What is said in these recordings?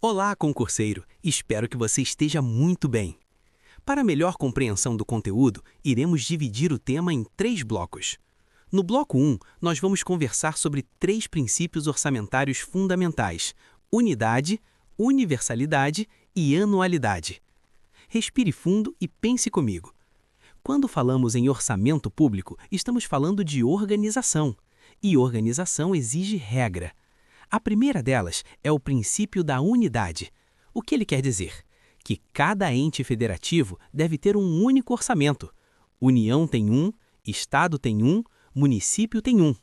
Olá, concurseiro! Espero que você esteja muito bem. Para melhor compreensão do conteúdo, iremos dividir o tema em 3 blocos. No bloco 1, nós vamos conversar sobre 3 princípios orçamentários fundamentais: unidade, universalidade e anualidade. Respire fundo e pense comigo. Quando falamos em orçamento público, estamos falando de organização. E organização exige regra. A primeira delas é o princípio da unidade. O que ele quer dizer? Que cada ente federativo deve ter um único orçamento. União tem um, Estado tem um, município tem um.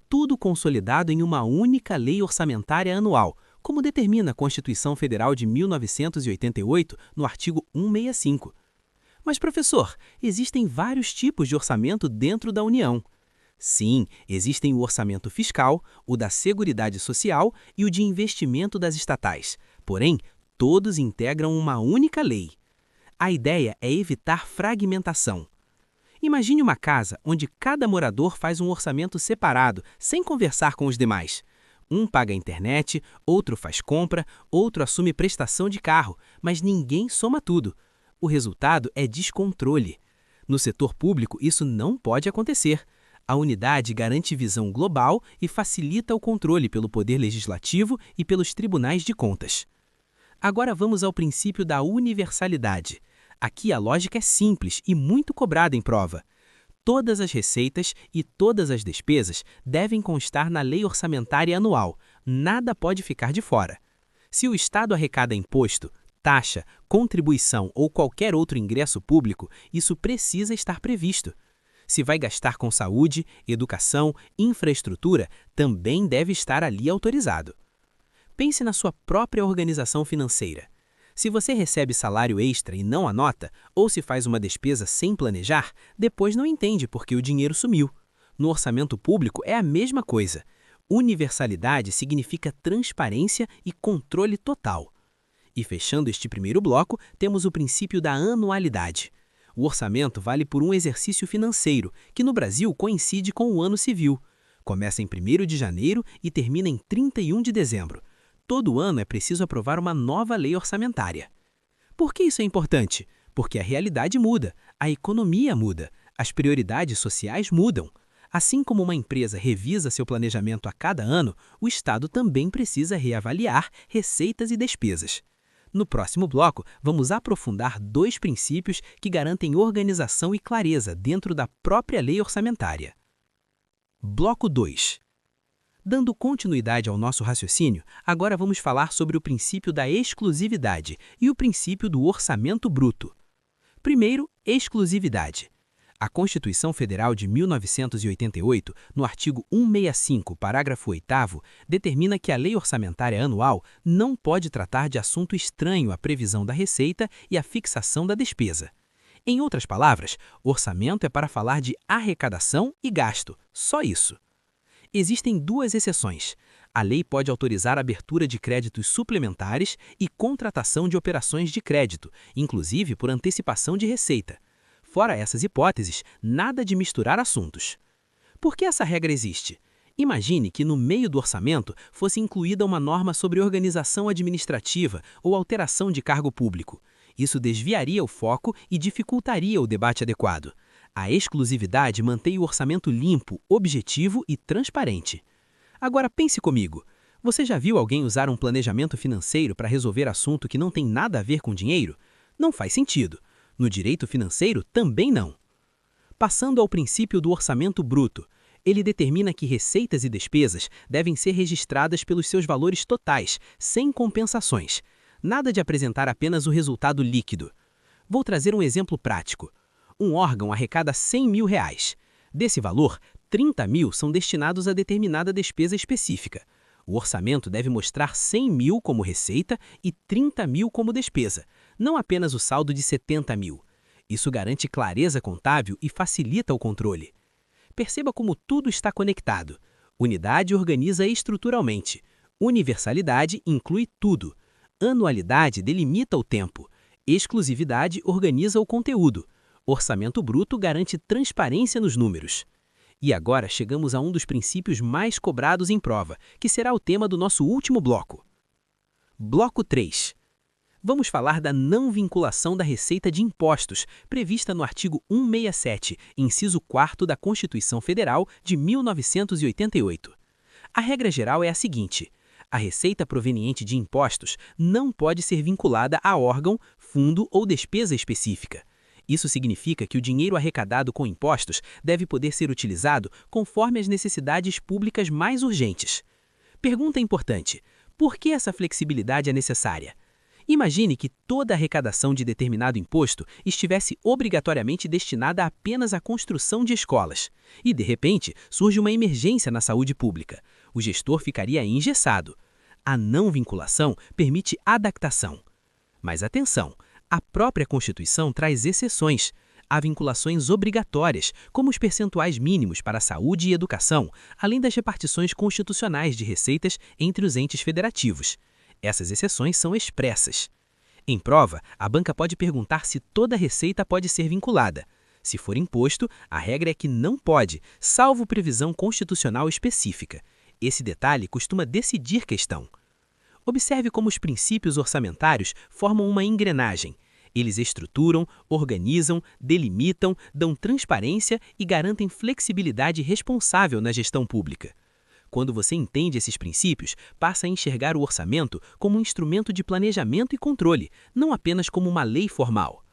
Tudo consolidado em uma única lei orçamentária anual, como determina a Constituição Federal de 1988, no artigo 165. Mas, professor, existem vários tipos de orçamento dentro da União. Sim, existem o orçamento fiscal, o da Seguridade Social e o de investimento das estatais. Porém, todos integram uma única lei. A ideia é evitar fragmentação. Imagine uma casa onde cada morador faz um orçamento separado, sem conversar com os demais. Um paga a internet, outro faz compra, outro assume prestação de carro, mas ninguém soma tudo. O resultado é descontrole. No setor público, isso não pode acontecer. A unidade garante visão global e facilita o controle pelo Poder Legislativo e pelos tribunais de contas. Agora vamos ao princípio da universalidade. Aqui a lógica é simples e muito cobrada em prova. Todas as receitas e todas as despesas devem constar na lei orçamentária anual. Nada pode ficar de fora. Se o Estado arrecada imposto, taxa, contribuição ou qualquer outro ingresso público, isso precisa estar previsto. Se vai gastar com saúde, educação, infraestrutura, também deve estar ali autorizado. Pense na sua própria organização financeira. Se você recebe salário extra e não anota, ou se faz uma despesa sem planejar, depois não entende porque o dinheiro sumiu. No orçamento público é a mesma coisa. Universalidade significa transparência e controle total. E fechando este primeiro bloco, temos o princípio da anualidade. O orçamento vale por um exercício financeiro, que no Brasil coincide com o ano civil. Começa em 1º de janeiro e termina em 31 de dezembro. Todo ano é preciso aprovar uma nova lei orçamentária. Por que isso é importante? Porque a realidade muda, a economia muda, as prioridades sociais mudam. Assim como uma empresa revisa seu planejamento a cada ano, o Estado também precisa reavaliar receitas e despesas. No próximo bloco, vamos aprofundar 2 princípios que garantem organização e clareza dentro da própria lei orçamentária. Bloco 2. Dando continuidade ao nosso raciocínio, agora vamos falar sobre o princípio da exclusividade e o princípio do orçamento bruto. Primeiro, exclusividade. A Constituição Federal de 1988, no artigo 165, parágrafo 8º, determina que a lei orçamentária anual não pode tratar de assunto estranho à previsão da receita e à fixação da despesa. Em outras palavras, orçamento é para falar de arrecadação e gasto, só isso. Existem 2 exceções. A lei pode autorizar a abertura de créditos suplementares e contratação de operações de crédito, inclusive por antecipação de receita. Fora essas hipóteses, nada de misturar assuntos. Por que essa regra existe? Imagine que no meio do orçamento fosse incluída uma norma sobre organização administrativa ou alteração de cargo público. Isso desviaria o foco e dificultaria o debate adequado. A exclusividade mantém o orçamento limpo, objetivo e transparente. Agora pense comigo. Você já viu alguém usar um planejamento financeiro para resolver assunto que não tem nada a ver com dinheiro? Não faz sentido. No direito financeiro, também não. Passando ao princípio do orçamento bruto, ele determina que receitas e despesas devem ser registradas pelos seus valores totais, sem compensações. Nada de apresentar apenas o resultado líquido. Vou trazer um exemplo prático. Um órgão arrecada R$100 mil. Desse valor, 30 mil são destinados a determinada despesa específica. O orçamento deve mostrar 100 mil como receita e 30 mil como despesa, não apenas o saldo de 70 mil. Isso garante clareza contábil e facilita o controle. Perceba como tudo está conectado. Unidade organiza estruturalmente. Universalidade inclui tudo. Anualidade delimita o tempo. Exclusividade organiza o conteúdo. Orçamento bruto garante transparência nos números. E agora chegamos a um dos princípios mais cobrados em prova, que será o tema do nosso último bloco. Bloco 3. Vamos falar da não vinculação da receita de impostos, prevista no artigo 167, inciso 4º da Constituição Federal de 1988. A regra geral é a seguinte: a receita proveniente de impostos não pode ser vinculada a órgão, fundo ou despesa específica. Isso significa que o dinheiro arrecadado com impostos deve poder ser utilizado conforme as necessidades públicas mais urgentes. Pergunta importante: por que essa flexibilidade é necessária? Imagine que toda a arrecadação de determinado imposto estivesse obrigatoriamente destinada apenas à construção de escolas. E, de repente, surge uma emergência na saúde pública. O gestor ficaria engessado. A não vinculação permite adaptação. Mas atenção, a própria Constituição traz exceções. Há vinculações obrigatórias, como os percentuais mínimos para a saúde e educação, além das repartições constitucionais de receitas entre os entes federativos. Essas exceções são expressas. Em prova, a banca pode perguntar se toda receita pode ser vinculada. Se for imposto, a regra é que não pode, salvo previsão constitucional específica. Esse detalhe costuma decidir questão. Observe como os princípios orçamentários formam uma engrenagem. Eles estruturam, organizam, delimitam, dão transparência e garantem flexibilidade responsável na gestão pública. Quando você entende esses princípios, passa a enxergar o orçamento como um instrumento de planejamento e controle, não apenas como uma lei formal.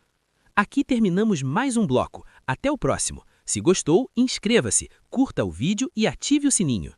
Aqui terminamos mais um bloco. Até o próximo. Se gostou, inscreva-se, curta o vídeo e ative o sininho.